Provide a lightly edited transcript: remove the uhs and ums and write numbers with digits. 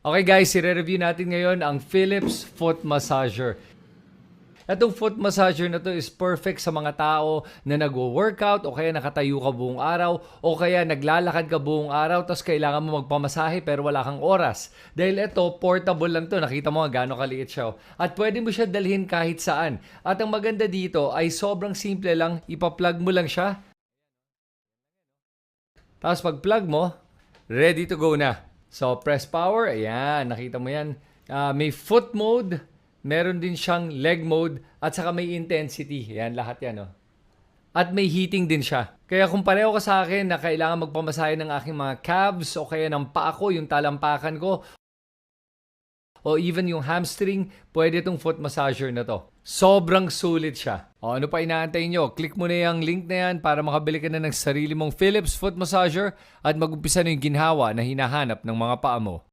Okay guys, i-review natin ngayon ang Philips Foot Massager. Itong foot massager na to is perfect sa mga tao na nagwo-workout o kaya nakatayo ka buong araw o kaya naglalakad ka buong araw tapos kailangan mo magpamasahe pero wala kang oras. Dahil ito, portable lang to. Nakita mo nga gaano kaliit siya. At pwede mo siya dalhin kahit saan. At ang maganda dito ay sobrang simple lang. Ipa-plug mo lang siya. Tapos pag-plug mo, ready to go na. So, press power. Ayan, nakita mo yan. May foot mode. Meron din siyang leg mode at saka may intensity. Yan, lahat yan. Oh. At may heating din siya. Kaya kung pareho ka sa akin na kailangan magpamasahe ng aking mga calves o kaya ng paa ko, yung talampakan ko, o even yung hamstring, pwede itong foot massager na to. Sobrang sulit siya. O ano pa inaantay nyo? Click mo na yung link na yan para makabili ka na ng sarili mong Philips foot massager at mag-umpisa na yung ginhawa na hinahanap ng mga paa mo.